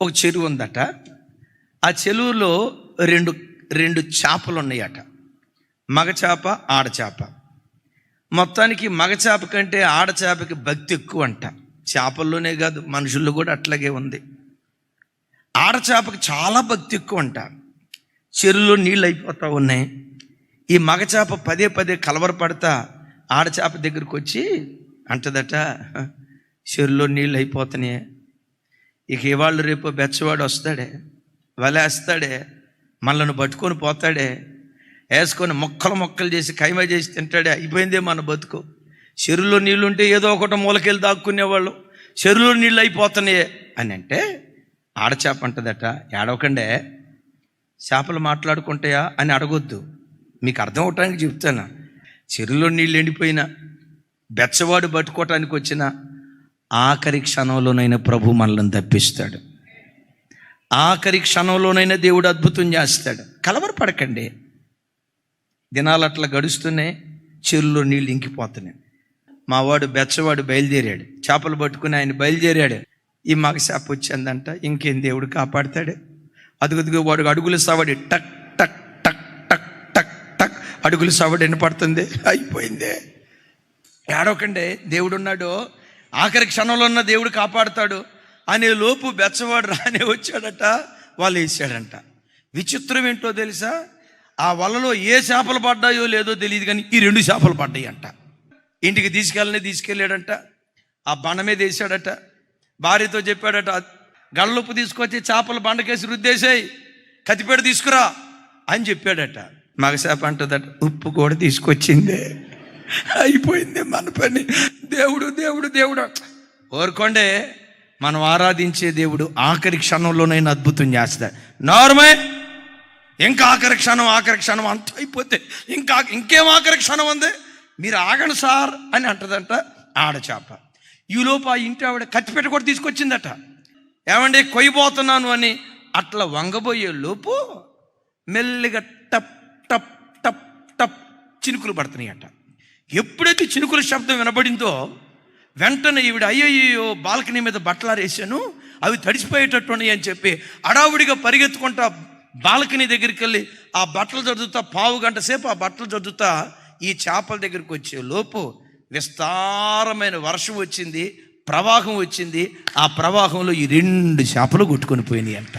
ఒక చెరువు ఉందట. ఆ చెరువులో రెండు చేపలు ఉన్నాయట, మగచేప ఆడచేప. మొత్తానికి మగచేప కంటే ఆడచేపకి భక్తి ఎక్కువ అంట. చేపల్లోనే కాదు, మనుషుల్లో కూడా అట్లాగే ఉంది. ఆడచేపకి చాలా భక్తి ఎక్కువ అంట. చెరువులో నీళ్ళు అయిపోతూ ఉన్నాయి. ఈ మగచేప పదే పదే కలవరపడతా ఆడచేప దగ్గరికి వచ్చి అంటదట, చెరువులో నీళ్ళు అయిపోతున్నాయి, ఇక ఇవాళ్ళు రేపు బెచ్చవాడు వస్తాడే, వలేస్తాడే, మనల్ని పట్టుకొని పోతాడే, వేసుకొని మొక్కలు చేసి కైమ చేసి తింటాడే, అయిపోయిందే మన బతుకు. చెరువులో నీళ్ళు ఉంటే ఏదో ఒకటి మూలకెళ్ళి దాక్కునేవాళ్ళు, చెరువులో నీళ్ళు అయిపోతున్నాయే అని అంటే ఆడచేప అంటదట, ఏడవకండే, చేపలు మాట్లాడుకుంటాయా అని అడగొద్దు, మీకు అర్థం అవటానికి చెప్తాను. చెరువులో నీళ్ళు ఎండిపోయినా, బెచ్చవాడు పట్టుకోవటానికి వచ్చిన ఆఖరి క్షణంలోనైనా ప్రభు మనల్ని తప్పిస్తాడు. ఆఖరి క్షణంలోనైనా దేవుడు అద్భుతం చేస్తాడు. కలవరపడకండి. దినాలు అట్లా గడుస్తున్నాయి, చెరువులో నీళ్ళు ఇంకిపోతున్నాయి. మావాడు బెచ్చవాడు బయలుదేరాడు, చేపలు పట్టుకుని ఆయన బయలుదేరాడు. ఈ మగచేప వచ్చిందంట, ఇంకేం దేవుడు కాపాడుతాడు. అదుగుదిగో వాడు అడుగులు సవడి టక్ టక్ టక్ టక్ టక్ టక్ అడుగులు సవడి వినపడుతుంది, అయిపోయిందే. ఏడవకండి, దేవుడు ఉన్నాడు, ఆఖరి క్షణంలో ఉన్న దేవుడు కాపాడుతాడు అనే లోపు బెచ్చవాడు రానే వచ్చాడట, వాళ్ళు వేసాడంట. విచిత్రం ఏంటో తెలుసా, ఆ వలలో ఏ చేపలు పడ్డాయో లేదో తెలియదు, కానీ ఈ 2 చేపలు పడ్డాయి అంట. ఇంటికి తీసుకెళ్ళాడంట, ఆ బండ మీద వేసాడట. భార్యతో చెప్పాడట, గళ్ళుప్పు తీసుకొచ్చి చేపలు బండకేసి రుద్దేశాయి, కత్తిపేట తీసుకురా అని చెప్పాడట. మగచేప అంటదట, ఉప్పు కూడా తీసుకొచ్చిందే, అయిపోయింది మన పని. దేవుడు దేవుడు దేవుడు కోరుకోండే, మనం ఆరాధించే దేవుడు ఆఖరి క్షణంలోనైనా అద్భుతం చేస్తాడు. నార్మే ఇంకా ఆఖరి క్షణం అంత అయిపోతే ఇంకేం ఆఖరి క్షణం ఉంది, మీరు ఆగండి సార్ అని అంటదంట ఆడచేప. ఈలోపు ఆ ఇంటి ఆవిడ కత్తిపేట కూడా తీసుకొచ్చిందట. ఏమండి కొయ్యబోతున్నాను అని అట్లా వంగబోయే లోపు మెల్లిగా టప్ టప్ టప్ టప్ చినుకులు పడుతున్నాయట. ఎప్పుడైతే చినుకుల శబ్దం వినబడిందో వెంటనే ఈవిడ అయ్యయ్యో బాల్కనీ మీద బట్టలారేసాను, అవి తడిసిపోయేటట్టున్నాయి అని చెప్పి అడావుడిగా పరిగెత్తుకుంటా బాల్కనీ దగ్గరికి వెళ్ళి ఆ బట్టలు జరుదుతా, పావు గంట సేపు ఆ బట్టలు జరుదుతా ఈ చేపల దగ్గరికి వచ్చే లోపు విస్తారమైన వర్షం వచ్చింది, ప్రవాహం వచ్చింది. ఆ ప్రవాహంలో ఈ 2 చేపలు కొట్టుకొని పోయినాయి అంట.